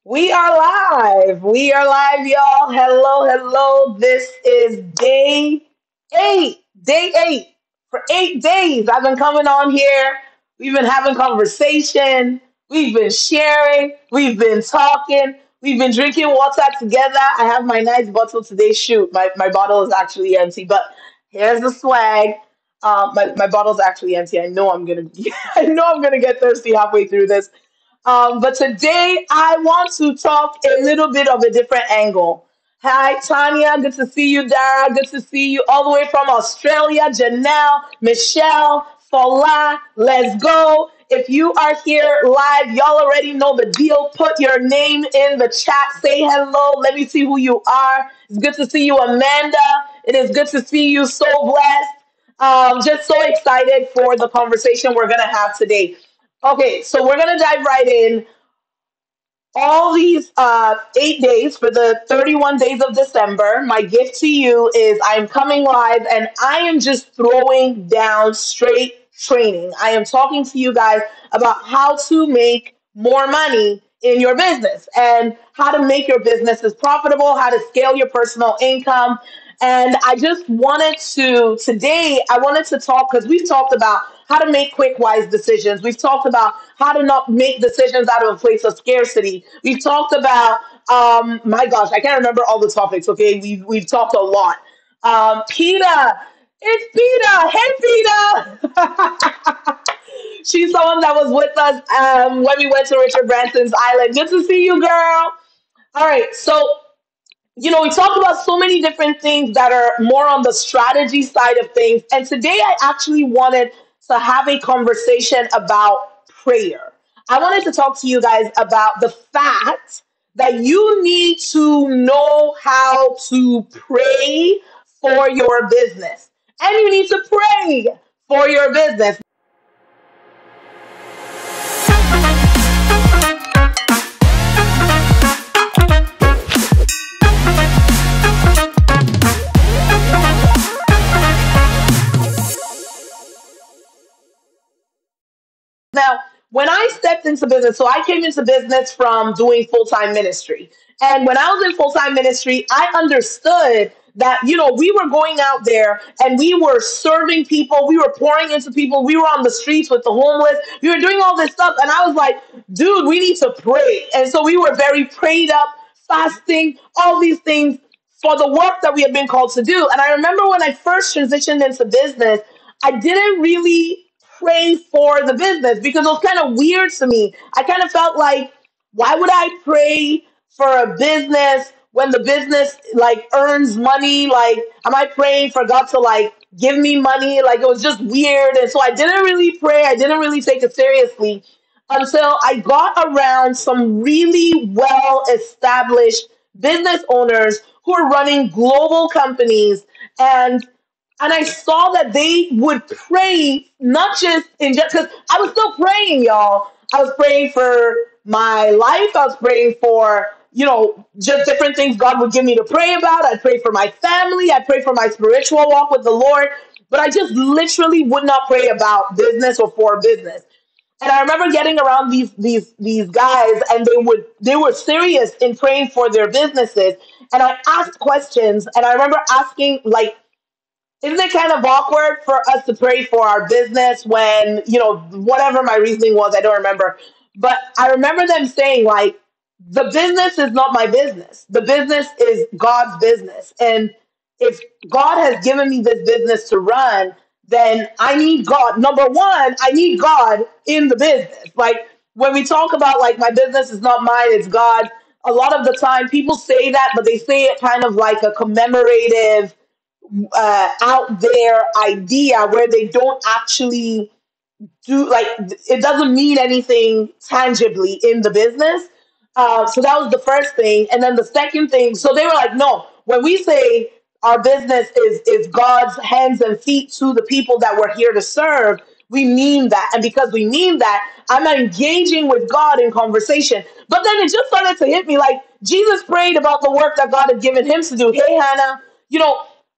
We are live. We are live, y'all. Hello, hello. This is day eight. Day eight. For 8 days, I've been coming on here. We've been having conversation. We've been sharing. We've been talking. We've been drinking water together. I have my nice bottle today. Shoot, my bottle is actually empty, but here's the swag. My bottle's actually empty. I know I'm gonna I know I'm gonna get thirsty halfway through this. But today I want to talk a little bit of a different angle. Hi, Tanya. Good to see you, Dara. Good to see you all the way from Australia. Janelle, Michelle, Fola. Let's go. If you are here live, y'all already know the deal. Put your name in the chat. Say hello. Let me see who you are. It's good to see you, Amanda. It is good to see you. So blessed. Just so excited for the conversation we're going to have today. Okay, so we're gonna dive right in. All these 8 days for the 31 days of December, my gift to you is I'm coming live and I am just throwing down straight training. I am talking to you guys about how to make more money in your business and how to make your businesses profitable, how to scale your personal income. And I just wanted to, today, I wanted to talk because we've talked about how to make quick, wise decisions. We've talked about how to not make decisions out of a place of scarcity. We've talked about, my gosh, I can't remember all the topics, okay? We've talked a lot. Peta, it's Peta. Hey, Peta. She's someone that was with us when we went to Richard Branson's island. Good to see you, girl. All right, so we talked about so many different things that are more on the strategy side of things. And today I actually wanted to have a conversation about prayer. I wanted to talk to you guys about the fact that you need to know how to pray for your business. And you need to pray for your business. Now, when I stepped into business, so I came into business from doing full time ministry. And when I was in full time ministry, I understood that, we were going out there and we were serving people, we were pouring into people, we were on the streets with the homeless, we were doing all this stuff. And I was like, dude, we need to pray. And so we were very prayed up, fasting, all these things for the work that we had been called to do. And I remember when I first transitioned into business, I didn't really pray for the business because it was kind of weird to me. I kind of felt like, why would I pray for a business when the business like earns money? Like, am I praying for God to like give me money? Like, it was just weird. And so I didn't really pray. I didn't really take it seriously until I got around some really well established business owners who are running global companies. And I saw that they would pray, not just in just because I was still praying, y'all. I was praying for my life. I was praying for, just different things God would give me to pray about. I prayed for my family. I prayed for my spiritual walk with the Lord. But I just literally would not pray about business or for business. And I remember getting around these guys, and they were serious in praying for their businesses. And I asked questions, and I remember asking like, isn't it kind of awkward for us to pray for our business when, whatever my reasoning was, I don't remember. But I remember them saying, like, the business is not my business. The business is God's business. And if God has given me this business to run, then I need God. Number one, I need God in the business. Like, when we talk about, like, my business is not mine, it's God, a lot of the time people say that, but they say it kind of like a commemorative out there idea where they don't actually do like it doesn't mean anything tangibly in the business. So that was the first thing, and then the second thing. So they were like, no, when we say our business is God's hands and feet to the people that we're here to serve, we mean that, and because we mean that, I'm engaging with God in conversation. But then it just started to hit me like Jesus prayed about the work that God had given him to do. Hey, Hannah,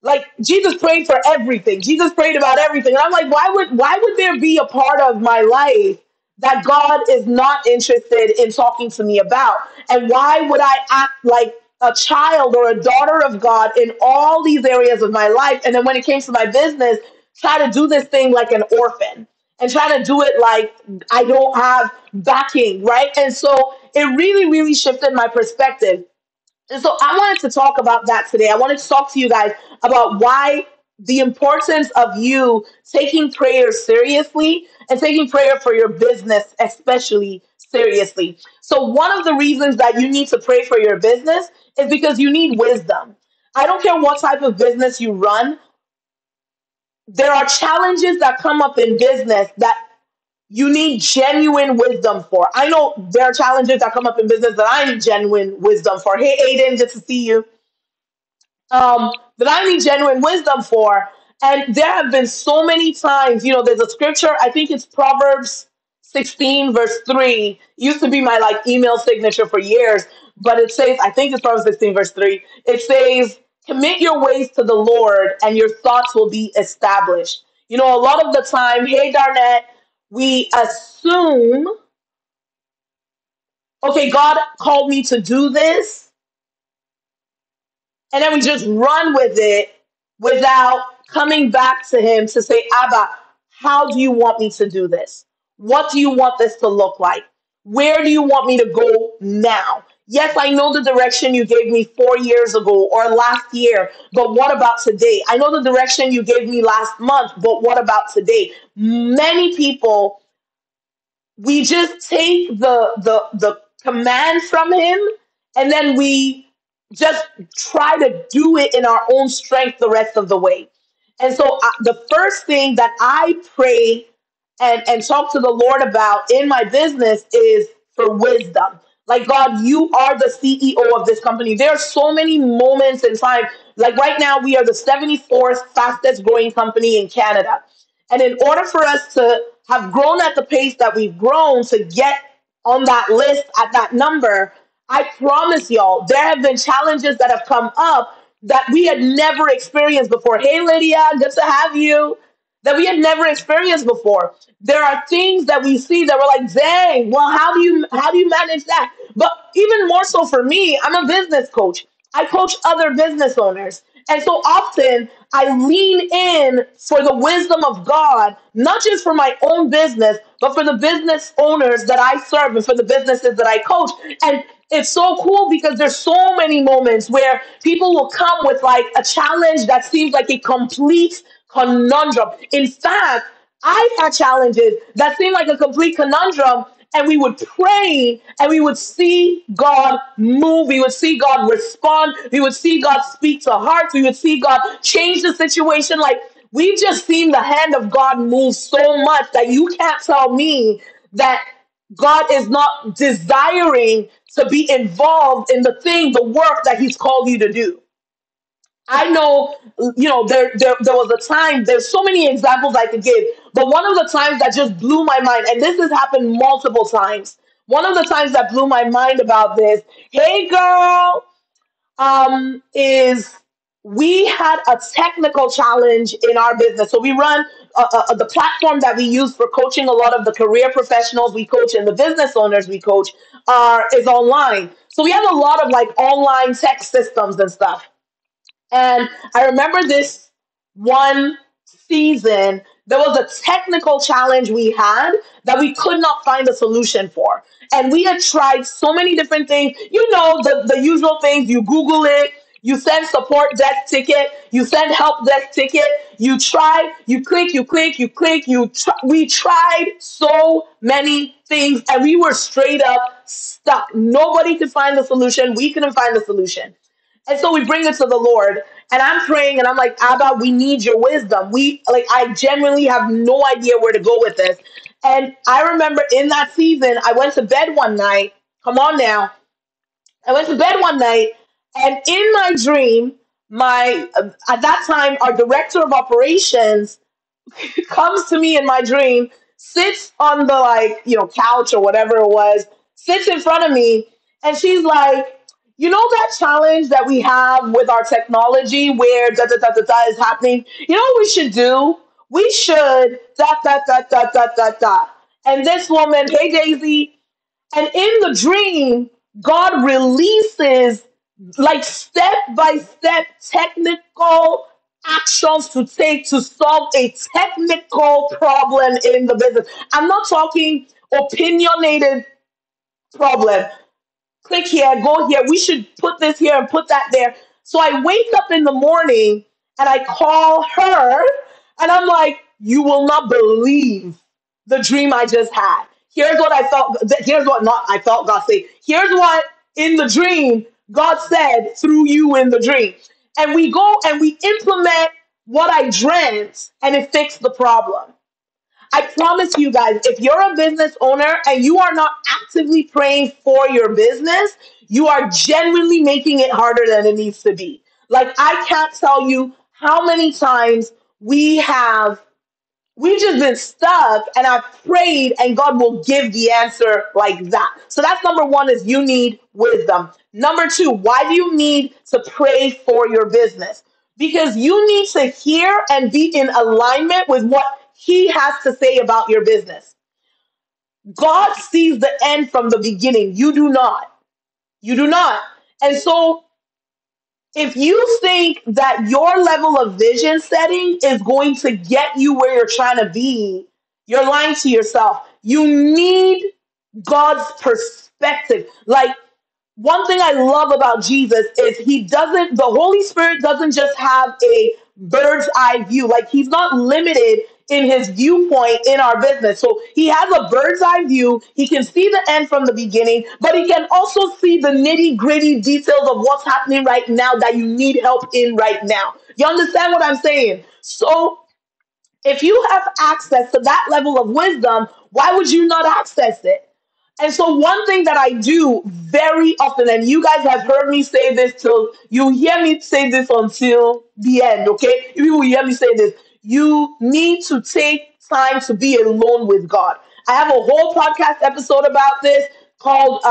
like Jesus prayed for everything. Jesus prayed about everything. And I'm like, why would there be a part of my life that God is not interested in talking to me about? And why would I act like a child or a daughter of God in all these areas of my life? And then when it came to my business, try to do this thing like an orphan and try to do it like I don't have backing, right? And so it really, really shifted my perspective. And so I wanted to talk about that today. I wanted to talk to you guys about why the importance of you taking prayer seriously and taking prayer for your business, especially seriously. So, one of the reasons that you need to pray for your business is because you need wisdom. I don't care what type of business you run, there are challenges that come up in business that you need genuine wisdom for. I know there are challenges that come up in business that I need genuine wisdom for. Hey, Aiden, good to see you. That I need genuine wisdom for. And there have been so many times, there's a scripture, I think it's Proverbs 16, verse 3. It used to be my like email signature for years, but it says, I think it's Proverbs 16, verse 3. It says, commit your ways to the Lord and your thoughts will be established. A lot of the time, hey, Darnett, we assume, okay, God called me to do this, and then we just run with it without coming back to him to say, Abba, how do you want me to do this? What do you want this to look like? Where do you want me to go now? Yes, I know the direction you gave me 4 years ago or last year, but what about today? I know the direction you gave me last month, but what about today? Many people, we just take the command from him, and then we just try to do it in our own strength the rest of the way. And so the first thing that I pray and talk to the Lord about in my business is for wisdom. Like, God, you are the CEO of this company. There are so many moments in time. Like right now, we are the 74th fastest growing company in Canada. And in order for us to have grown at the pace that we've grown to get on that list at that number, I promise y'all, there have been challenges that have come up that we had never experienced before. Hey, Lydia, good to have you. That we had never experienced before. There are things that we see that we're like, dang, well, how do you manage that? But even more so for me, I'm a business coach. I coach other business owners. And so often I lean in for the wisdom of God, not just for my own business, but for the business owners that I serve and for the businesses that I coach. And it's so cool because there's so many moments where people will come with like a challenge that seems like a complete conundrum. In fact, I've had challenges that seem like a complete conundrum, and we would pray and we would see God move. We would see God respond. We would see God speak to hearts. We would see God change the situation. Like, we've just seen the hand of God move so much that you can't tell me that God is not desiring to be involved in the thing, the work that He's called you to do. I know, there was a time, there's so many examples I could give, but one of the times that just blew my mind, and this has happened multiple times. One of the times that blew my mind about this, hey girl, is we had a technical challenge in our business. So we run the platform that we use for coaching a lot of the career professionals we coach and the business owners we coach is online. So we have a lot of like online tech systems and stuff. And I remember this one season, there was a technical challenge we had that we could not find a solution for. And we had tried so many different things. The usual things. You Google it, you send support desk ticket, you send help desk ticket, you try, you click, you click, you click, we tried so many things and we were straight up stuck. Nobody could find the solution. We couldn't find the solution. And so we bring it to the Lord, and I'm praying, and I'm like, Abba, we need your wisdom. I genuinely have no idea where to go with this. And I remember in that season, I went to bed one night. Come on now. I went to bed one night, and in my dream, at that time, our director of operations comes to me in my dream, sits on the couch or whatever it was, sits in front of me, and she's like, that challenge that we have with our technology where da da da da da is happening. You know what we should do? We should da da da da da da da. And this woman, hey Daisy, and in the dream, God releases like step by step technical actions to take to solve a technical problem in the business. I'm not talking opinionated problem. Click here, go here. We should put this here and put that there. So I wake up in the morning and I call her and I'm like, you will not believe the dream I just had. Here's what I felt. Here's what not I felt God say. Here's what in the dream God said through you in the dream. And we go and we implement what I dreamt and it fixed the problem. I promise you guys, if you're a business owner and you are not actively praying for your business, you are genuinely making it harder than it needs to be. Like, I can't tell you how many times we have we've just been stuck and I've prayed and God will give the answer like that. So that's number one is you need wisdom. Number two, why do you need to pray for your business? Because you need to hear and be in alignment with what he has to say about your business. God sees the end from the beginning. You do not. You do not. And so if you think that your level of vision setting is going to get you where you're trying to be, you're lying to yourself. You need God's perspective. Like, one thing I love about Jesus is the Holy Spirit doesn't just have a bird's eye view. Like, he's not limited in his viewpoint in our business. So he has a bird's eye view. He can see the end from the beginning, but he can also see the nitty gritty details of what's happening right now that you need help in right now. You understand what I'm saying? So if you have access to that level of wisdom, why would you not access it? And so one thing that I do very often, and you guys have heard me say this till you hear me say this until the end, okay? If you will hear me say this, you need to take time to be alone with God. I have a whole podcast episode about this called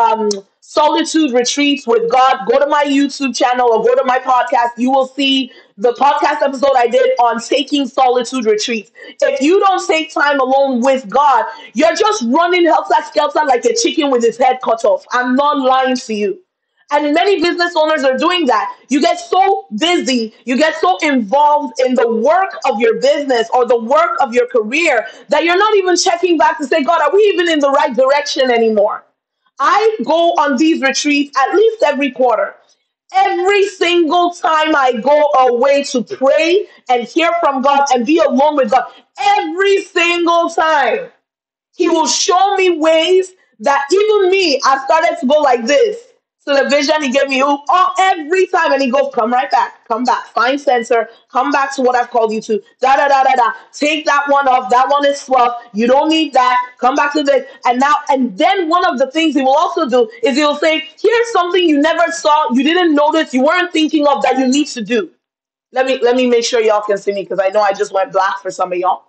Solitude Retreats with God. Go to my YouTube channel or go to my podcast. You will see the podcast episode I did on taking solitude retreats. If you don't take time alone with God, you're just running helter skelter like a chicken with his head cut off. I'm not lying to you. And many business owners are doing that. You get so busy, you get so involved in the work of your business or the work of your career that you're not even checking back to say, God, are we even in the right direction anymore? I go on these retreats at least every quarter. Every single time I go away to pray and hear from God and be alone with God, every single time. He will show me ways that even me, I started to go like this. So the vision he gave me every time, and he goes, "Come right back, come back, find censor, come back to what I've called you to. Da da da da da. Take that one off. That one is fluff. You don't need that. Come back to this." And then one of the things he will also do is he will say, "Here's something you never saw, you didn't notice, you weren't thinking of that you need to do." Let me make sure y'all can see me because I know I just went black for some of y'all.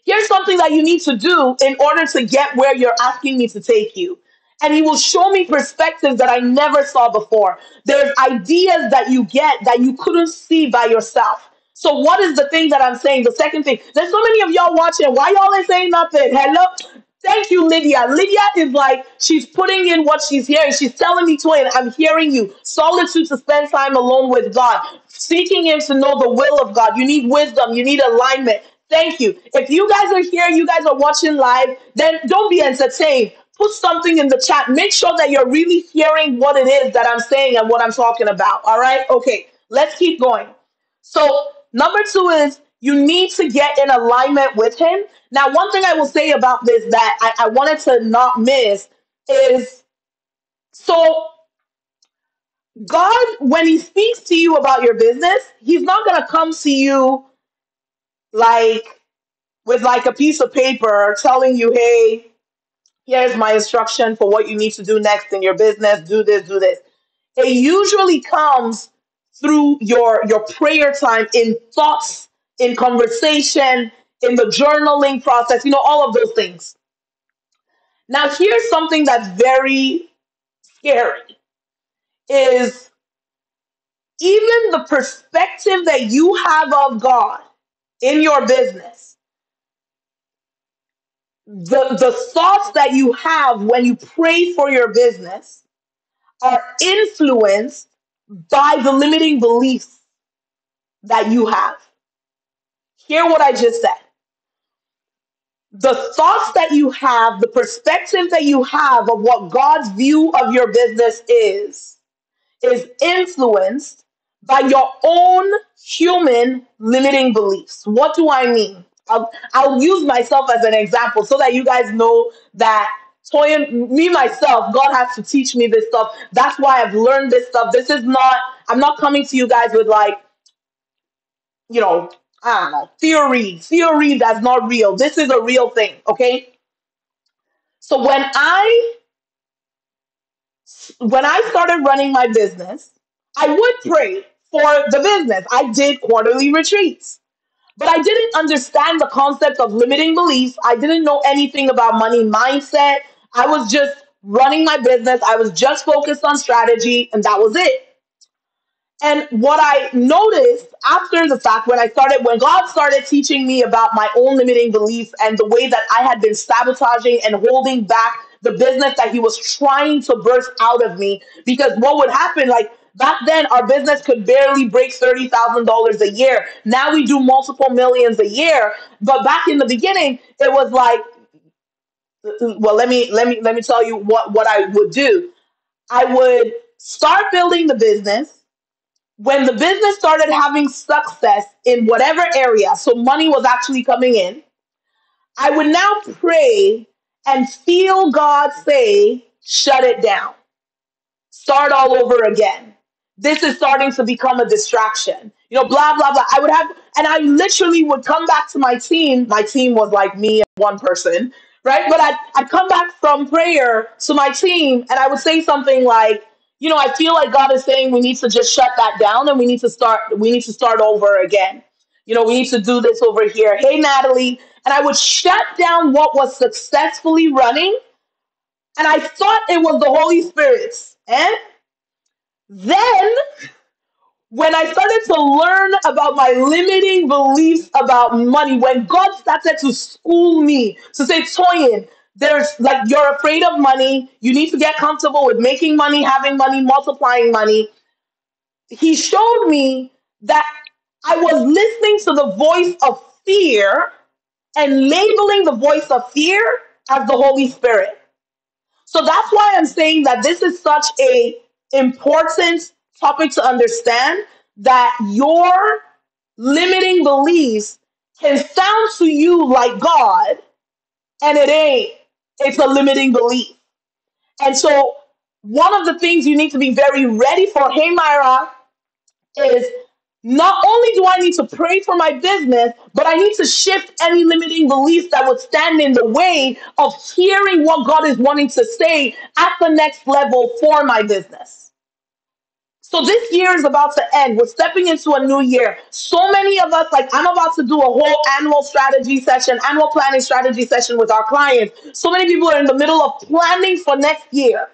Here's something that you need to do in order to get where you're asking me to take you. And he will show me perspectives that I never saw before. There's ideas that you get that you couldn't see by yourself. So what is the thing that I'm saying? The second thing, there's so many of y'all watching. Why y'all ain't saying nothing? Hello? Thank you, Lydia. Lydia is like, she's putting in what she's hearing. She's telling me, Toyin, I'm hearing you. Solitude to spend time alone with God. Seeking him to know the will of God. You need wisdom. You need alignment. Thank you. If you guys are here, you guys are watching live, then don't be entertained. Put something in the chat. Make sure that you're really hearing what it is that I'm saying and what I'm talking about. All right? Okay, let's keep going. So, number two is you need to get in alignment with him. Now, one thing I will say about this that I wanted to not miss is so God, when he speaks to you about your business, he's not going to come to you like with like a piece of paper telling you, hey, here's my instruction for what you need to do next in your business. Do this, do this. It usually comes through your prayer time in thoughts, in conversation, in the journaling process, all of those things. Now, here's something that's very scary is even the perspective that you have of God in your business the thoughts that you have when you pray for your business are influenced by the limiting beliefs that you have. Hear what I just said. The thoughts that you have, the perspective that you have of what God's view of your business is influenced by your own human limiting beliefs. What do I mean? I'll use myself as an example so that you guys know that Toyin, me myself, God has to teach me this stuff. That's why I've learned this stuff. This is not, I'm not coming to you guys with like, you know, I don't know, theory that's not real. This is a real thing, okay? So when I started running my business, I would pray for the business. I did quarterly retreats, but I didn't understand the concept of limiting beliefs. I didn't know anything about money mindset. I was just running my business. I was just focused on strategy, and that was it. And what I noticed after the fact, when God started teaching me about my own limiting beliefs and the way that I had been sabotaging and holding back the business that He was trying to burst out of me, because what would happen, like back then, our business could barely break $30,000 a year. Now we do multiple millions a year. But back in the beginning, it was like, well, let me tell you what I would do. I would start building the business when the business started having success in whatever area, so money was actually coming in. I would now pray and feel God say, shut it down, start all over again. This is starting to become a distraction. Blah, blah, blah. And I literally would come back to my team. My team was like me and one person, right? But I'd come back from prayer to my team and I would say something like, I feel like God is saying we need to just shut that down and we need to start over again. We need to do this over here. Hey, Natalie. And I would shut down what was successfully running. And I thought it was the Holy Spirit. And then, when I started to learn about my limiting beliefs about money, when God started to school me to say, Toyin, there's like, you're afraid of money. You need to get comfortable with making money, having money, multiplying money. He showed me that I was listening to the voice of fear and labeling the voice of fear as the Holy Spirit. So that's why I'm saying that this is such a important topic to understand, that your limiting beliefs can sound to you like God, and it ain't. It's a limiting belief. And so one of the things you need to be very ready for, hey Myra, is not only do I need to pray for my business, but I need to shift any limiting beliefs that would stand in the way of hearing what God is wanting to say at the next level for my business. So this year is about to end. We're stepping into a new year. So many of us, like I'm about to do a whole annual planning strategy session with our clients. So many people are in the middle of planning for next year.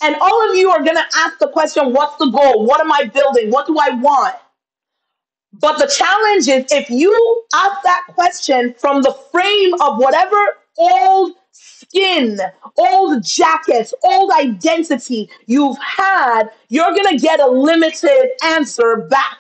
And all of you are going to ask the question, what's the goal? What am I building? What do I want? But the challenge is, if you ask that question from the frame of whatever old skin, old jackets, old identity you've had, you're going to get a limited answer back.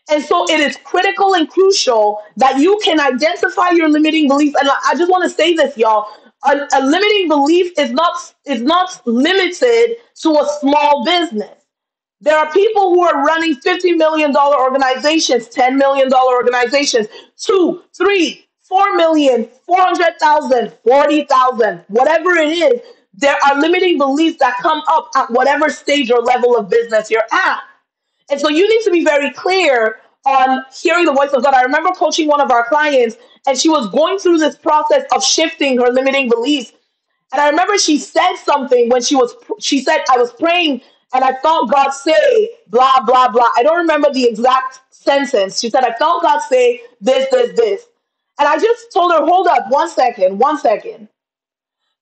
And so it is critical and crucial that you can identify your limiting beliefs. And I just want to say this, y'all. A limiting belief is not limited to a small business. There are people who are running $50 million organizations, $10 million organizations, 2, 3, 4 million, 400,000, 40,000, whatever it is. There are limiting beliefs that come up at whatever stage or level of business you're at. And so you need to be very clear on hearing the voice of God. I remember coaching one of our clients, and she was going through this process of shifting her limiting beliefs. And I remember she said something when she said, I was praying and I felt God say, blah, blah, blah. I don't remember the exact sentence. She said, I felt God say this, this, this. And I just told her, hold up, 1 second, 1 second.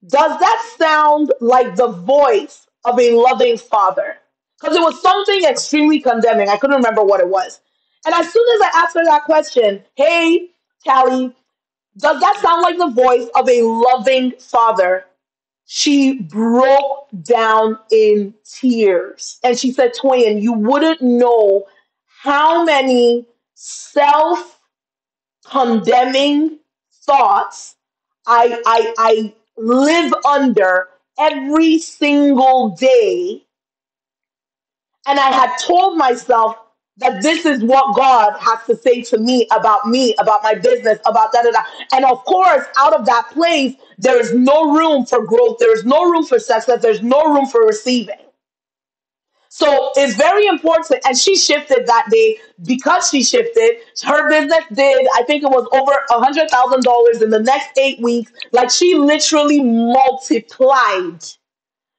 Does that sound like the voice of a loving father? Because it was something extremely condemning. I couldn't remember what it was. And as soon as I asked her that question, hey, Callie, Does that sound like the voice of a loving father? She broke down in tears. And she said, Toyin, you wouldn't know how many self condemning thoughts I live under every single day. And I had told myself that this is what God has to say to me, about my business, about da da da. And of course, out of that place, there is no room for growth. There is no room for success. There's no room for receiving. So it's very important. And she shifted that day. Because she shifted, her business did, I think it was over $100,000 in the next 8 weeks. Like she literally multiplied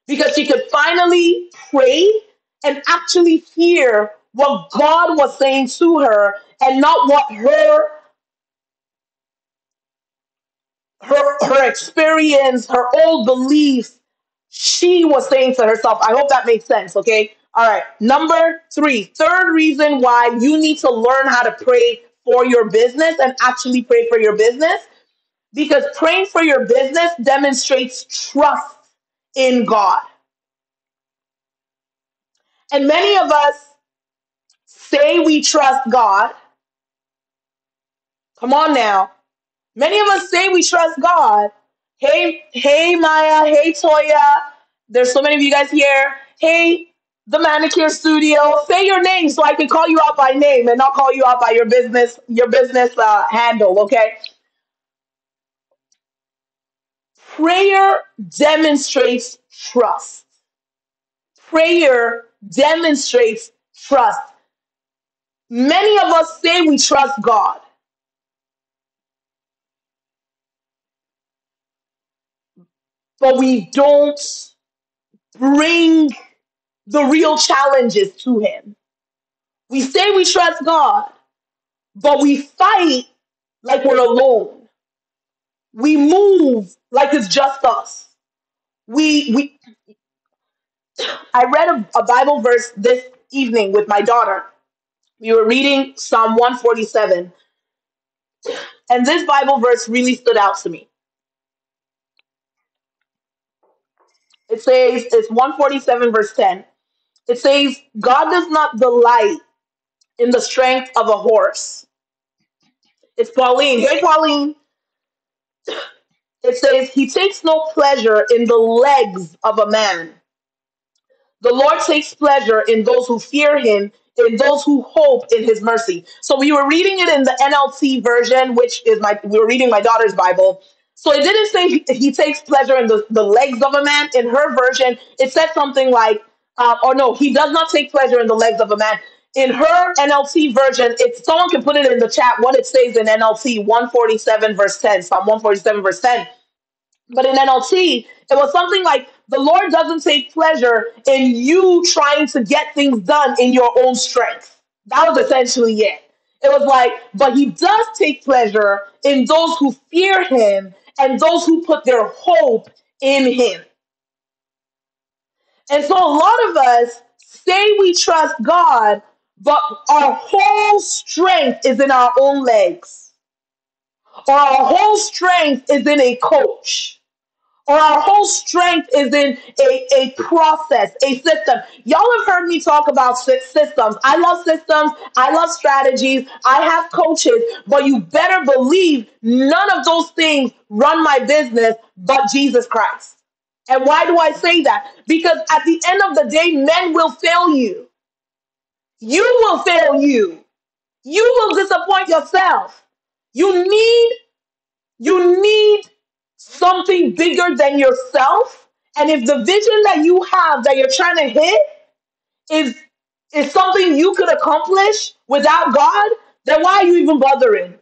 because she could finally pray and actually hear what God was saying to her and not what her experience, her old beliefs, she was saying to herself. I hope that makes sense. Okay. All right. Number three, third reason why you need to learn how to pray for your business and actually pray for your business, because praying for your business demonstrates trust in God. And many of us say we trust God. Come on now. Many of us say we trust God. Hey, Maya. Hey, Toya. There's so many of you guys here. Hey, the manicure studio. Say your name so I can call you out by name and not call you out by your business handle. Okay. Prayer demonstrates trust. Prayer demonstrates trust. Many of us say we trust God, but we don't bring the real challenges to Him. We say we trust God, but we fight like we're alone. We move like it's just us. We I read a Bible verse this evening with my daughter. We were reading Psalm 147, and this Bible verse really stood out to me. It says, it's 147 verse 10. It says, God does not delight in the strength of a horse. It's Pauline. Hey, Pauline. It says, He takes no pleasure in the legs of a man. The Lord takes pleasure in those who fear Him, in those who hope in His mercy. So we were reading it in the NLT version, which is we were reading my daughter's Bible. So it didn't say he takes pleasure in the legs of a man. In her version, it said something like, or no, He does not take pleasure in the legs of a man. In her NLT version, if someone can put it in the chat, what it says in NLT 147 verse 10, Psalm 147 verse 10. But in NLT, it was something like the Lord doesn't take pleasure in you trying to get things done in your own strength. That was essentially it. It was like, but He does take pleasure in those who fear Him and those who put their hope in Him. And so a lot of us say we trust God, but our whole strength is in our own legs, or our whole strength is in a coach, or our whole strength is in a process, a system. Y'all have heard me talk about systems. I love systems. I love strategies. I have coaches, but you better believe none of those things run my business but Jesus Christ. And why do I say that? Because at the end of the day, men will fail you. You will fail you. You will disappoint yourself. You need you need something bigger than yourself. And if the vision that you have that you're trying to hit is is something you could accomplish without God, then why are you even bothering?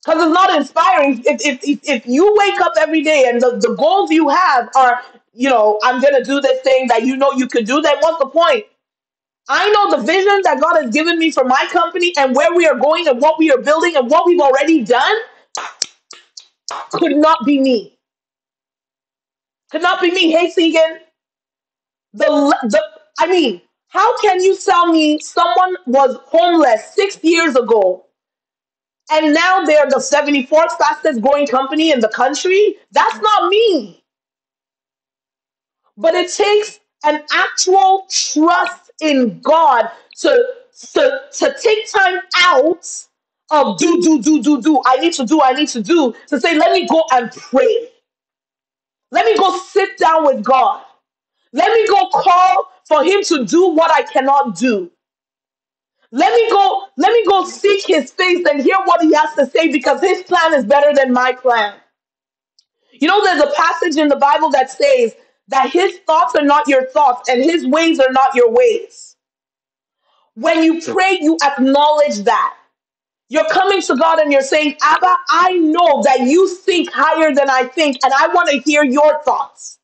Because it's not inspiring. If you wake up every day and the goals you have are, I'm gonna do this thing that you know you could do, then what's the point? I know the vision that God has given me for my company and where we are going and what we are building and what we've already done could not be me. Could not be me. Hey, Segan. The I mean, how can you tell me someone was homeless 6 years ago And now they're the 74th fastest growing company in the country. That's not me. But it takes an actual trust in God to take time out of do. I need to do to say, let me go and pray. Let me go sit down with God. Let me go call for him to do what I cannot do. Let me go seek his face and hear what he has to say because his plan is better than my plan. You know, there's a passage in the Bible that says that his thoughts are not your thoughts and his ways are not your ways. When you pray, you acknowledge that. You're coming to God and you're saying, Abba, I know that you think higher than I think, and I want to hear your thoughts.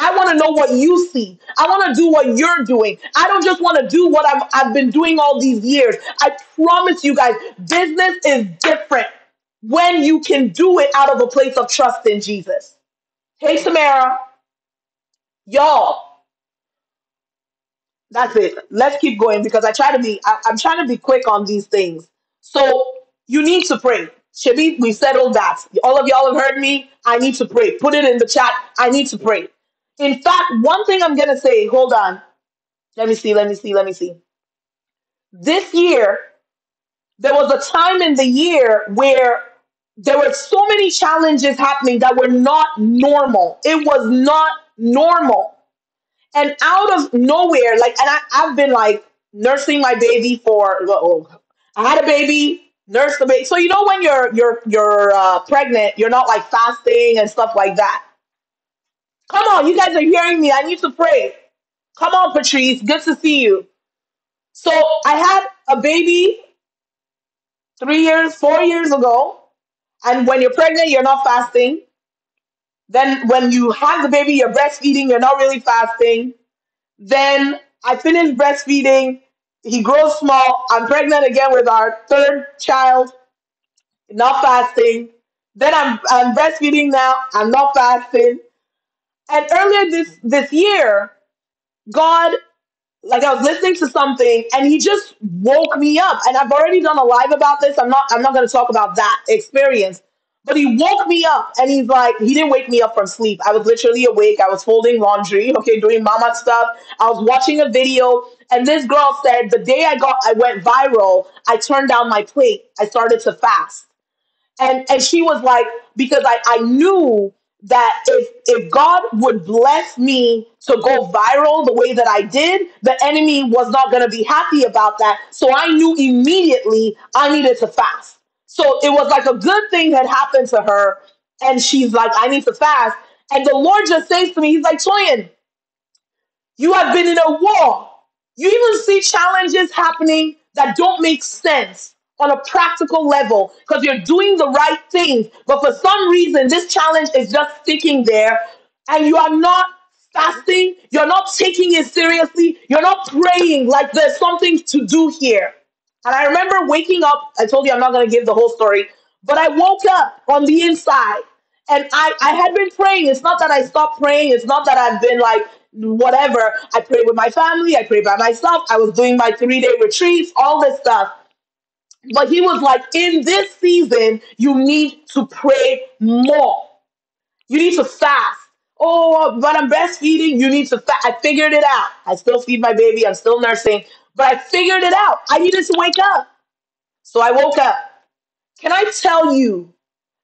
I want to know what you see. I want to do what you're doing. I don't just want to do what I've been doing all these years. I promise you guys, business is different when you can do it out of a place of trust in Jesus. Hey, Samara, y'all, that's it. Let's keep going because I'm trying to be quick on these things. So you need to pray. Shabi, we settled that. All of y'all have heard me. I need to pray. Put it in the chat. I need to pray. In fact, one thing I'm going to say, hold on. Let me see. This year, there was a time in the year where there were so many challenges happening that were not normal. It was not normal. And out of nowhere, I've been like nursing my baby for, I had a baby, nursed the baby. So you know when you're pregnant, you're not like fasting and stuff like that. Come on, you guys are hearing me. I need to pray. Come on, Patrice. Good to see you. So I had a baby 3 years, 4 years ago. And when you're pregnant, you're not fasting. Then when you have the baby, you're breastfeeding, you're not really fasting. Then I finished breastfeeding. He grows small. I'm pregnant again with our third child, not fasting. Then I'm breastfeeding now. I'm not fasting. And earlier this year, God, like I was listening to something and he just woke me up. And I've already done a live about this. I'm not going to talk about that experience. But he woke me up and he's like, he didn't wake me up from sleep. I was literally awake. I was folding laundry, okay, doing mama stuff. I was watching a video and this girl said the day I went viral, I turned down my plate. I started to fast. And she was like, because I knew that if God would bless me to go viral the way that I did, the enemy was not going to be happy about that. So I knew immediately I needed to fast. So it was like a good thing had happened to her. And she's like, I need to fast. And the Lord just says to me, he's like, Toyin, you have been in a war. You even see challenges happening that don't make sense on a practical level because you're doing the right things. But for some reason, this challenge is just sticking there and you are not fasting. You're not taking it seriously. You're not praying like there's something to do here. And I remember waking up. I told you I'm not going to give the whole story, but I woke up on the inside and I had been praying. It's not that I stopped praying. It's not that I've been like, whatever. I prayed with my family. I prayed by myself. I was doing my 3-day retreats, all this stuff. But he was like, in this season, you need to pray more. You need to fast. Oh, but I'm breastfeeding. You need to fast. I figured it out. I still feed my baby. I'm still nursing. But I figured it out. I needed to wake up. So I woke up. Can I tell you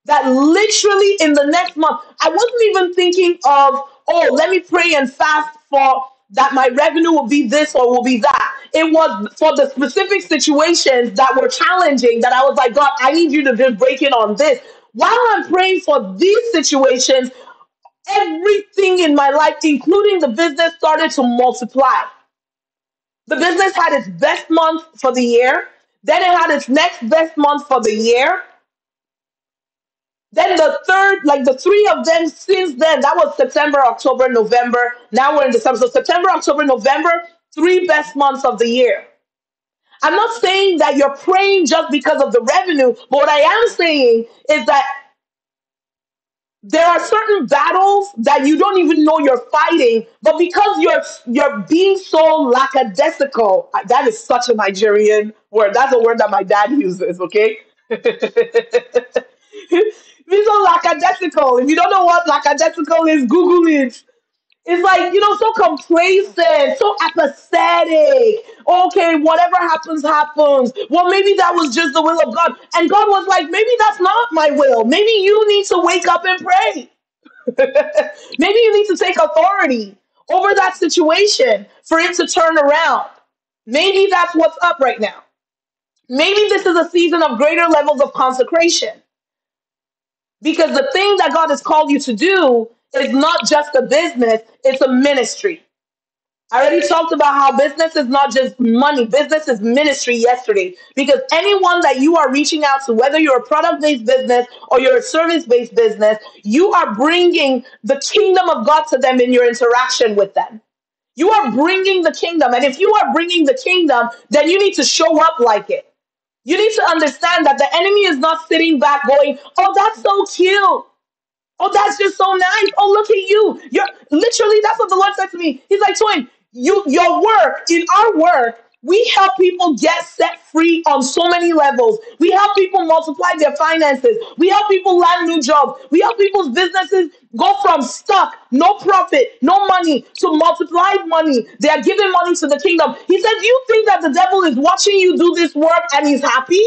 that literally in the next month, I wasn't even thinking of, oh, let me pray and fast for that my revenue will be this or will be that. It was for the specific situations that were challenging that I was like, God, I need you to just break it on this. While I'm praying for these situations, everything in my life, including the business, started to multiply. The business had its best month for the year. Then it had its next best month for the year. Then the third, like the three of them since then, that was September, October, November. Now we're in December. So September, October, November, three best months of the year. I'm not saying that you're praying just because of the revenue, but what I am saying is that there are certain battles that you don't even know you're fighting, but because you're being so lackadaisical, that is such a Nigerian word. That's a word that my dad uses, okay? These are lackadaisical. If you don't know what lackadaisical is, Google it. It's like, so complacent, so apathetic. Okay, whatever happens, happens. Well, maybe that was just the will of God. And God was like, maybe that's not my will. Maybe you need to wake up and pray. Maybe you need to take authority over that situation for it to turn around. Maybe that's what's up right now. Maybe this is a season of greater levels of consecration because the thing that God has called you to do is not just a business, it's a ministry. I already talked about how business is not just money, business is ministry yesterday. Because anyone that you are reaching out to, whether you're a product based business or you're a service based business, you are bringing the kingdom of God to them in your interaction with them. You are bringing the kingdom. And if you are bringing the kingdom, then you need to show up like it. You need to understand that the enemy is not sitting back going, oh, that's so cute. Oh, that's just so nice. Oh, look at you. You're literally, that's what the Lord said to me. He's like, Toyin, your work, in our work, we help people get set free on so many levels. We help people multiply their finances. We help people land new jobs. We help people's businesses go from stuck, no profit, no money, to multiplied money. They are giving money to the kingdom. He said, do you think that the devil is watching you do this work and he's happy?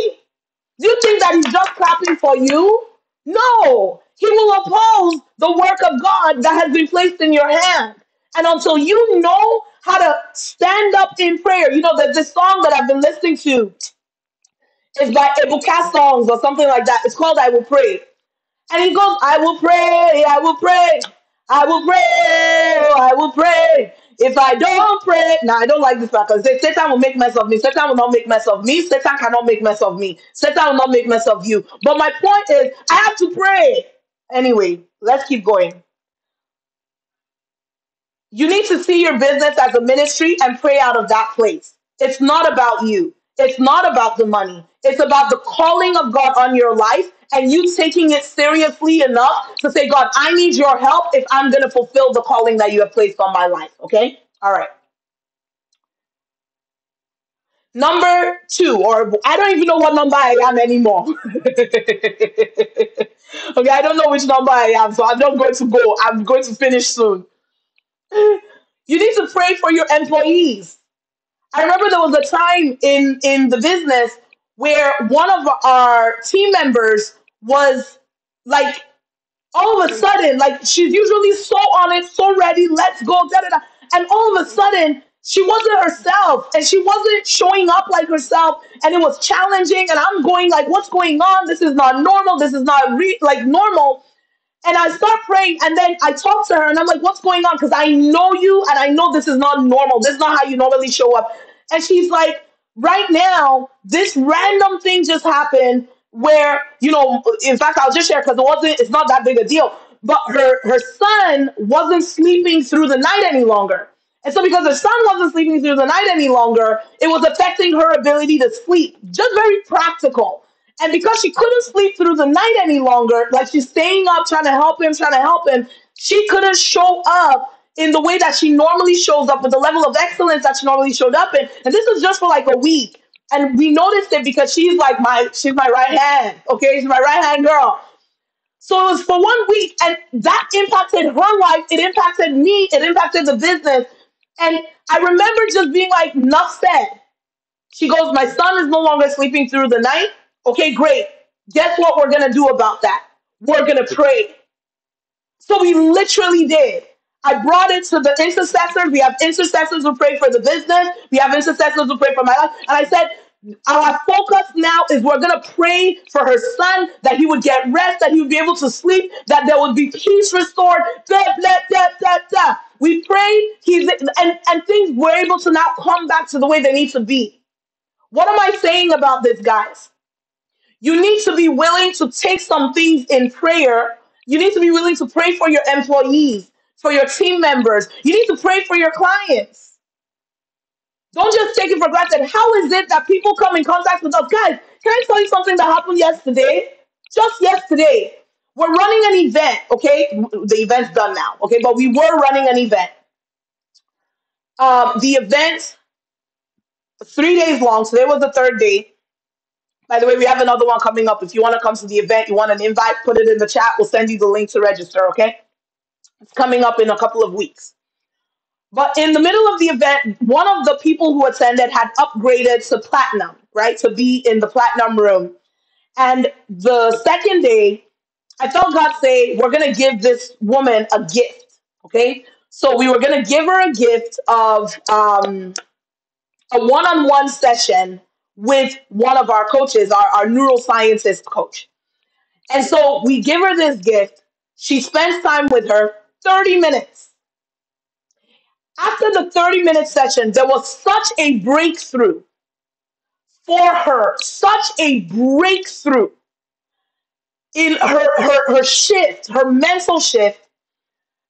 Do you think that he's just clapping for you? No, he will oppose the work of God that has been placed in your hand. And until you know how to stand up in prayer, that this song that I've been listening to is by Ebuka Songs or something like that. It's called I Will Pray. And he goes, I will pray, I will pray, I will pray, oh, I will pray. If I don't pray, now I don't like this part because Satan will make mess of me. Satan will not make mess of me. Satan cannot make mess of me. Satan will not make mess of you. But my point is, I have to pray. Anyway, let's keep going. You need to see your business as a ministry and pray out of that place. It's not about you. It's not about the money. It's about the calling of God on your life and you taking it seriously enough to say, God, I need your help if I'm going to fulfill the calling that you have placed on my life. Okay? All right. Number two, or I don't even know what number I am anymore. Okay, I don't know which number I am, so I'm not going to go. I'm going to finish soon. You need to pray for your employees. I remember there was a time in the business where one of our team members was like all of a sudden, like she's usually so on it, so ready, let's go, da da da. And all of a sudden, she wasn't herself and she wasn't showing up like herself. And it was challenging. And I'm going like, what's going on? This is not normal. This is not like normal. And I start praying, and then I talk to her, and I'm like, "What's going on?" Because I know you, and I know this is not normal. This is not how you normally show up. And she's like, "Right now, this random thing just happened where, in fact, I'll just share because it's not that big a deal. But her son wasn't sleeping through the night any longer, and so because her son wasn't sleeping through the night any longer, it was affecting her ability to sleep. Just very practical." And because she couldn't sleep through the night any longer, like she's staying up, trying to help him, she couldn't show up in the way that she normally shows up with the level of excellence that she normally showed up in. And this was just for like a week. And we noticed it because she's my right hand. Okay, she's my right hand girl. So it was for 1 week, and that impacted her life. It impacted me. It impacted the business. And I remember just being like, enough said. She goes, my son is no longer sleeping through the night. Okay, great. Guess what we're going to do about that? We're going to pray. So we literally did. I brought it to the intercessors. We have intercessors who pray for the business. We have intercessors who pray for my life. And I said, our focus now is we're going to pray for her son, that he would get rest, that he would be able to sleep, that there would be peace restored. Da, da, da, da, da. We prayed, and things were able to now come back to the way they need to be. What am I saying about this, guys? You need to be willing to take some things in prayer. You need to be willing to pray for your employees, for your team members. You need to pray for your clients. Don't just take it for granted. How is it that people come in contact with us? Guys, can I tell you something that happened yesterday? Just yesterday. We're running an event, okay? The event's done now, okay? But we were running an event. The event, 3 days long, so there was the third day. By the way, we have another one coming up. If you want to come to the event, you want an invite, put it in the chat. We'll send you the link to register, okay? It's coming up in a couple of weeks. But in the middle of the event, one of the people who attended had upgraded to platinum, right? To be in the platinum room. And the second day, I felt God say, we're going to give this woman a gift, okay? So we were going to give her a gift of a one-on-one session with one of our coaches, our neuroscientist coach. And so we give her this gift. She spends time with her, 30 minutes. After the 30-minute session, there was such a breakthrough for her, such a breakthrough in her shift, her mental shift,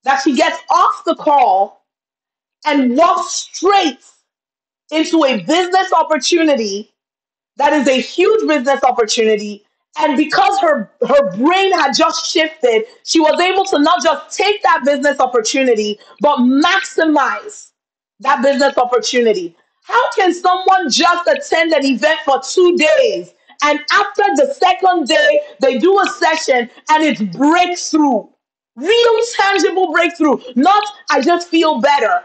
that she gets off the call and walks straight into a business opportunity that is a huge business opportunity. And because her brain had just shifted, she was able to not just take that business opportunity, but maximize that business opportunity. How can someone just attend an event for 2 days and after the second day they do a session and it's breakthrough? Real tangible breakthrough, not I just feel better.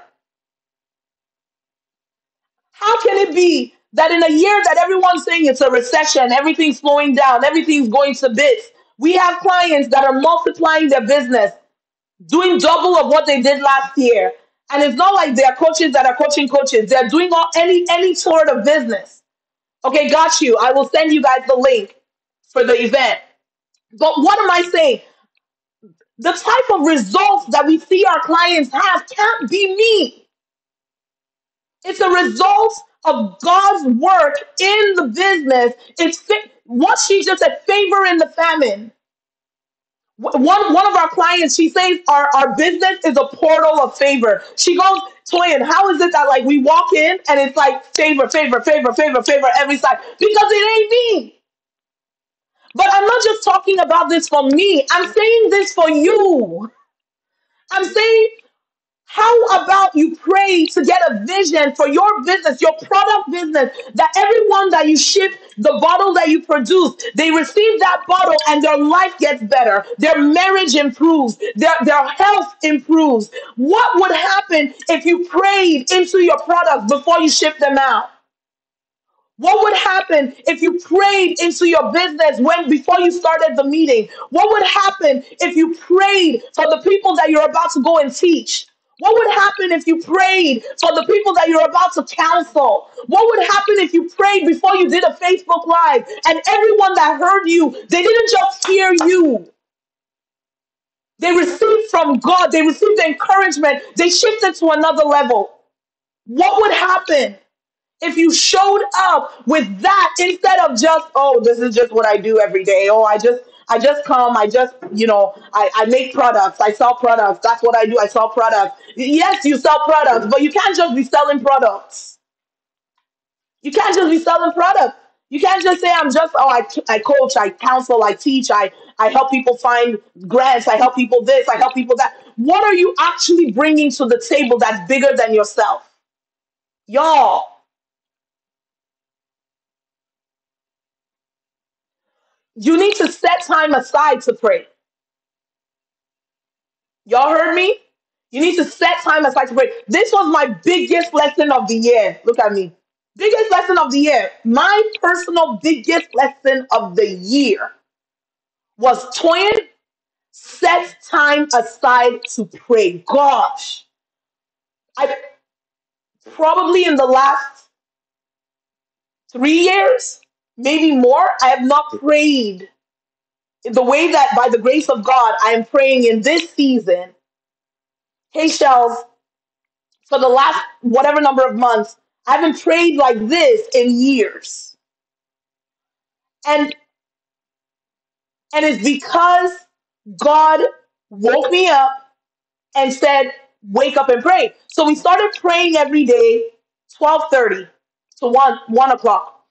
How can it be that in a year that everyone's saying it's a recession, everything's slowing down, everything's going to bits, we have clients that are multiplying their business, doing double of what they did last year. And it's not like they're coaches that are coaching coaches. They're doing any sort of business. Okay, got you. I will send you guys the link for the event. But what am I saying? The type of results that we see our clients have can't be me. It's a result of God's work in the business. What she just said, favor in the famine. One of our clients, she says our business is a portal of favor. She goes, Toyin, how is it that like we walk in and it's like favor, favor, favor, favor, favor every side? Because it ain't me. But I'm not just talking about this for me. I'm saying this for you. I'm saying, how about you pray to get a vision for your business, your product business, that everyone that you ship, the bottle that you produce, they receive that bottle and their life gets better. Their marriage improves. Their health improves. What would happen if you prayed into your products before you ship them out? What would happen if you prayed into your business when before you started the meeting? What would happen if you prayed for the people that you're about to go and teach? What would happen if you prayed for the people that you're about to counsel? What would happen if you prayed before you did a Facebook Live and everyone that heard you, they didn't just hear you. They received from God. They received the encouragement. They shifted to another level. What would happen if you showed up with that instead of just, oh, this is just what I do every day. Oh, I just come, I make products, I sell products. That's what I do. I sell products. Yes, you sell products, but you can't just be selling products. You can't just be selling products. You can't just say, I coach, I counsel, I teach, I help people find grants, I help people this, I help people that. What are you actually bringing to the table that's bigger than yourself? Y'all, you need to set time aside to pray. Y'all heard me? You need to set time aside to pray. This was my biggest lesson of the year. Look at me. Biggest lesson of the year. My personal biggest lesson of the year was Toyin, set time aside to pray. Gosh. I probably in the last 3 years, maybe more, I have not prayed the way that by the grace of God I am praying in this season. Hey, Shells, for the last whatever number of months, I haven't prayed like this in years. And and it's because God woke me up and said, wake up and pray. So we started praying every day, 12:30 to 1 o'clock.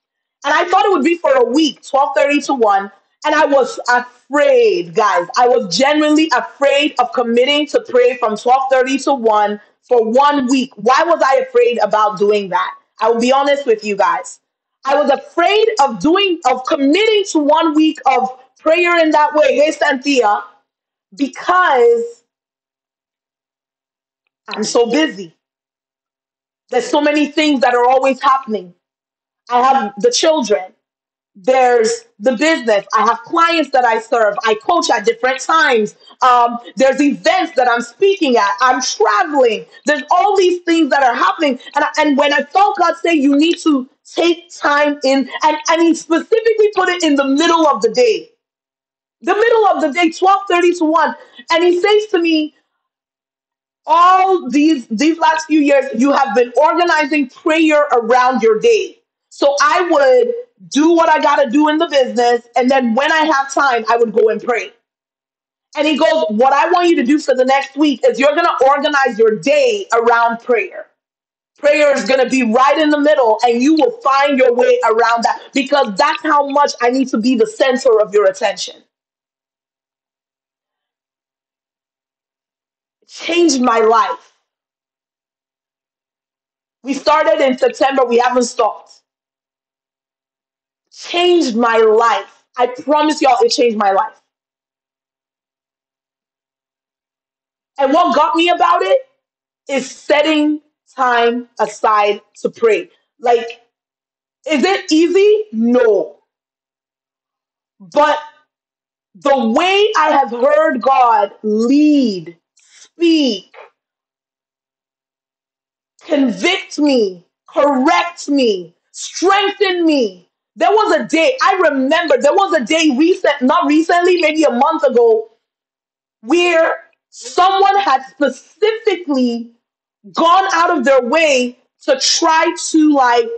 And I thought it would be for a week, 12:30 to 1. And I was afraid, guys. I was genuinely afraid of committing to pray from 12:30 to 1 for 1 week. Why was I afraid about doing that? I will be honest with you guys. I was afraid of committing to 1 week of prayer in that way, hey Cynthia, because I'm so busy. There's so many things that are always happening. I have the children. There's the business. I have clients that I serve. I coach at different times. There's events that I'm speaking at. I'm traveling. There's all these things that are happening. And when I felt God say you need to take time in, and He specifically put it in the middle of the day, 12:30 to 1. And He says to me, all these last few years you have been organizing prayer around your day, so I would do what I got to do in the business, and then when I have time I would go and pray. And he goes, what I want you to do for the next week is you're going to organize your day around prayer. Prayer is going to be right in the middle, and you will find your way around that, because that's how much I need to be the center of your attention. It changed my life. We started in September, we haven't stopped. Changed my life. I promise y'all, it changed my life. And what got me about it is setting time aside to pray. Like, is it easy? No. But the way I have heard God lead, speak, convict me, correct me, strengthen me. There was a day, I remember there was a day not recently, maybe a month ago, where someone had specifically gone out of their way to try to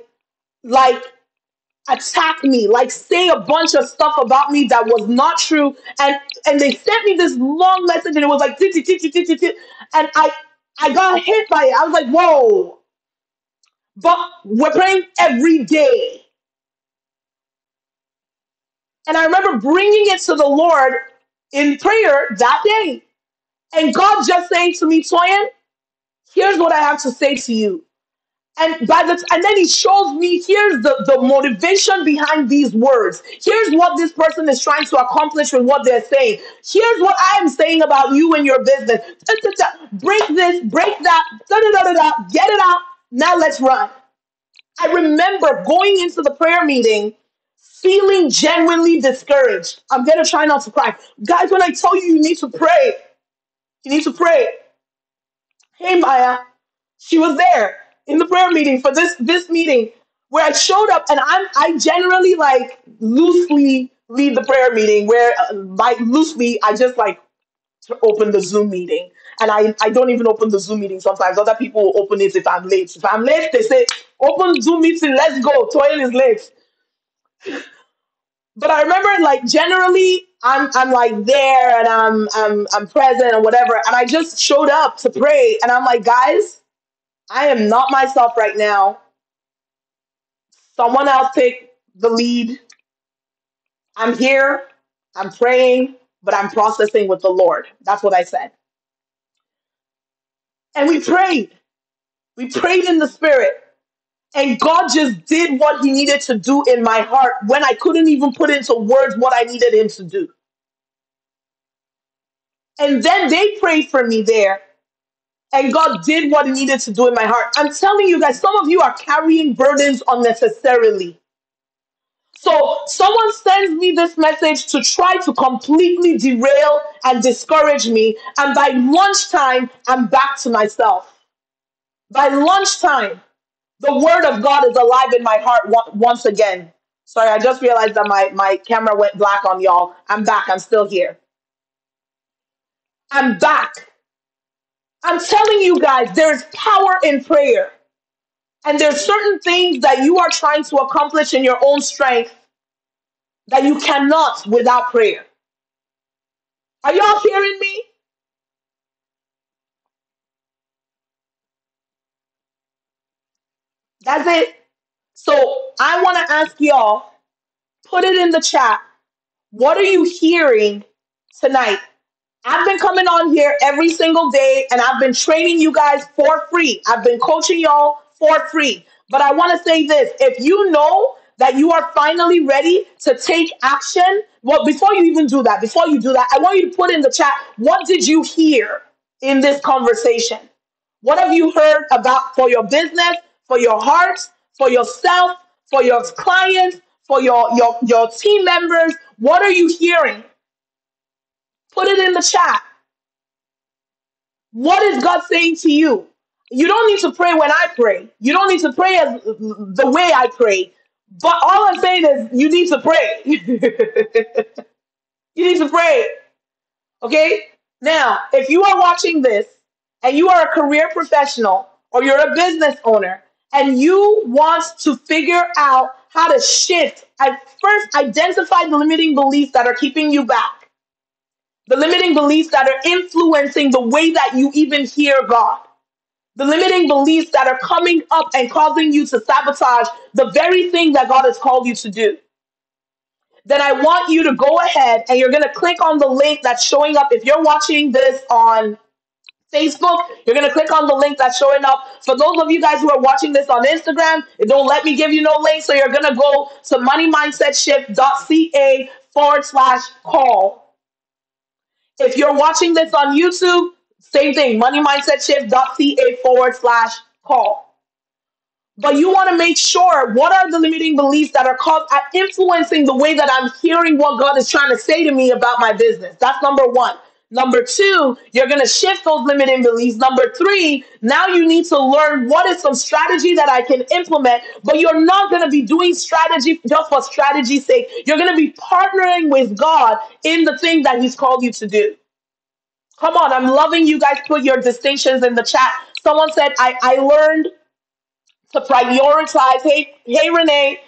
like attack me, like say a bunch of stuff about me that was not true. And they sent me this long message, and it was like "Tit, tit, tit, tit, tit, tit, tit." And I got hit by it. I was like, whoa. But we're praying every day. And I remember bringing it to the Lord in prayer that day. And God just saying to me, Toyin, here's what I have to say to you. And then he shows me, here's the motivation behind these words. Here's what this person is trying to accomplish with what they're saying. Here's what I am saying about you and your business. Da, da, da. Break this, break that, da, da, da, da, da. Get it out. Now let's run. I remember going into the prayer meeting feeling genuinely discouraged. I'm going to try not to cry. Guys, when I tell you, you need to pray. You need to pray. Hey, Maya, she was there in the prayer meeting for this meeting where I showed up, and I generally like loosely lead the prayer meeting where by loosely I just like to open the Zoom meeting, and I don't even open the Zoom meeting sometimes. Other people will open it if I'm late. If I'm late, they say open Zoom meeting, let's go. Toil is late. But I remember like generally I'm like there, and I'm present and whatever, and I just showed up to pray, and I'm like, guys, I am not myself right now. Someone else take the lead. I'm here. I'm praying, but I'm processing with the Lord. That's what I said. And we prayed. We prayed in the spirit. And God just did what he needed to do in my heart when I couldn't even put into words what I needed him to do. And then they prayed for me there. And God did what he needed to do in my heart. I'm telling you guys, some of you are carrying burdens unnecessarily. So someone sends me this message to try to completely derail and discourage me. And by lunchtime, I'm back to myself. By lunchtime, the word of God is alive in my heart once again. Sorry, I just realized that my camera went black on y'all. I'm back. I'm still here. I'm back. I'm telling you guys, there's power in prayer. And there's certain things that you are trying to accomplish in your own strength that you cannot without prayer. Are y'all hearing me? That's it. So I want to ask y'all, put it in the chat. What are you hearing tonight? I've been coming on here every single day, and I've been training you guys for free. I've been coaching y'all for free. But I want to say this. If you know that you are finally ready to take action? Well, before you even do that, before you do that, I want you to put in the chat, what did you hear in this conversation? What have you heard about for your business, for your heart, for yourself, for your clients, for your team members? What are you hearing? Put it in the chat. What is God saying to you? You don't need to pray when I pray. You don't need to pray as the way I pray. But all I'm saying is you need to pray. You need to pray. Okay? Now, if you are watching this and you are a career professional or you're a business owner and you want to figure out how to shift, at first identify the limiting beliefs that are keeping you back, the limiting beliefs that are influencing the way that you even hear God, the limiting beliefs that are coming up and causing you to sabotage the very thing that God has called you to do. Then I want you to go ahead and you're going to click on the link that's showing up. If you're watching this on Facebook, you're going to click on the link that's showing up. For those of you guys who are watching this on Instagram, it don't let me give you no link. So you're going to go to moneymindset.ca/call. If you're watching this on YouTube, same thing, moneymindsetShift.ca/call. But you want to make sure what are the limiting beliefs that are influencing the way that I'm hearing what God is trying to say to me about my business. That's number one. Number two, you're going to shift those limiting beliefs. Number three, now you need to learn what is some strategy that I can implement, but you're not going to be doing strategy just for strategy's sake. You're going to be partnering with God in the thing that He's called you to do. Come on, I'm loving you guys put your distinctions in the chat. Someone said, I learned to prioritize, hey Renee,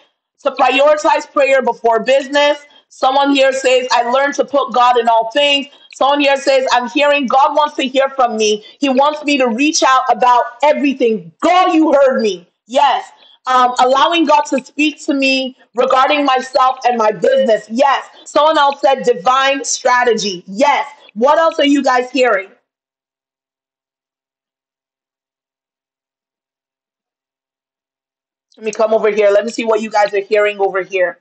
to prioritize prayer before business. Someone here says, I learned to put God in all things. Someone here says, I'm hearing God wants to hear from me. He wants me to reach out about everything. God, you heard me. Yes. Allowing God to speak to me regarding myself and my business. Yes. Someone else said divine strategy. Yes. What else are you guys hearing? Let me come over here. Let me see what you guys are hearing over here.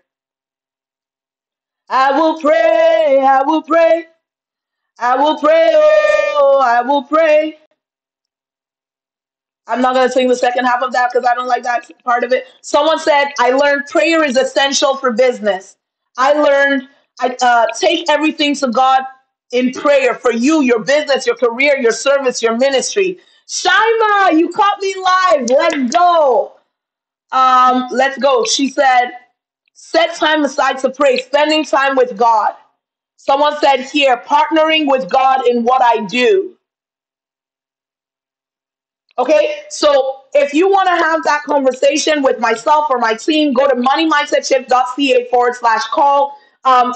I will pray, I will pray, I will pray, oh, I will pray. I'm not going to sing the second half of that because I don't like that part of it. Someone said, I learned prayer is essential for business. I learned, I take everything to God in prayer for you, your business, your career, your service, your ministry. Shaima, you caught me live. Let's go. Let's go. She said, set time aside to pray, spending time with God. Someone said here, partnering with God in what I do. Okay, so if you want to have that conversation with myself or my team, go to moneymindsetShift.ca/call.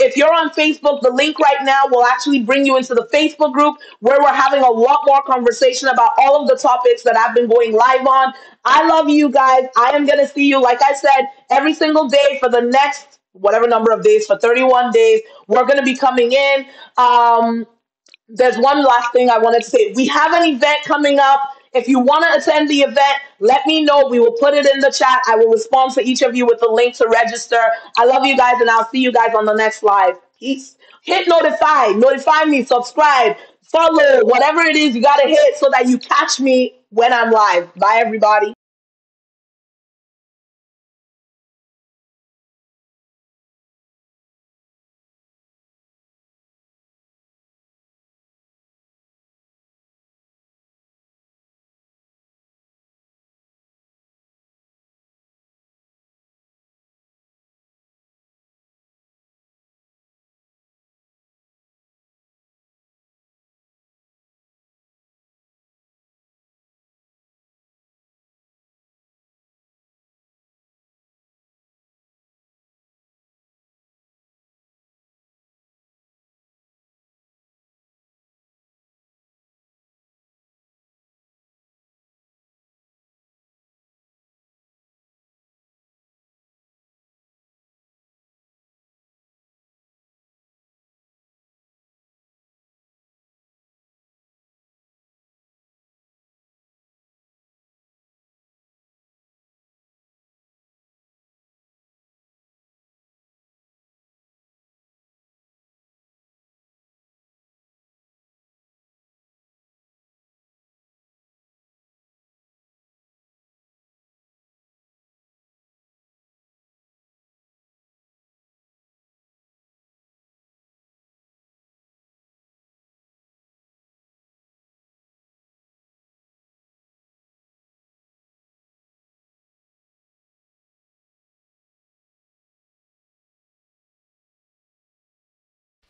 If you're on Facebook, the link right now will actually bring you into the Facebook group where we're having a lot more conversation about all of the topics that I've been going live on. I love you guys. I am going to see you, like I said, every single day for the next whatever number of days, for 31 days. We're going to be coming in. There's one last thing I wanted to say. We have an event coming up. If you want to attend the event, let me know. We will put it in the chat. I will respond to each of you with the link to register. I love you guys, and I'll see you guys on the next live. Peace. Hit notify me, subscribe, follow, whatever it is you got to hit so that you catch me when I'm live. Bye, everybody.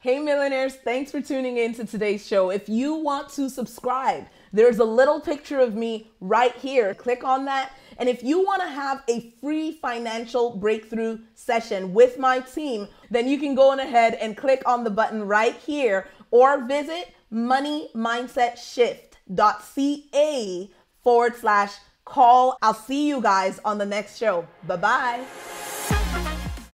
Hey millionaires, thanks for tuning in to today's show. If you want to subscribe, there's a little picture of me right here. Click on that. And if you want to have a free financial breakthrough session with my team, then you can go on ahead and click on the button right here or visit moneymindset.ca/call. I'll see you guys on the next show. Bye-bye.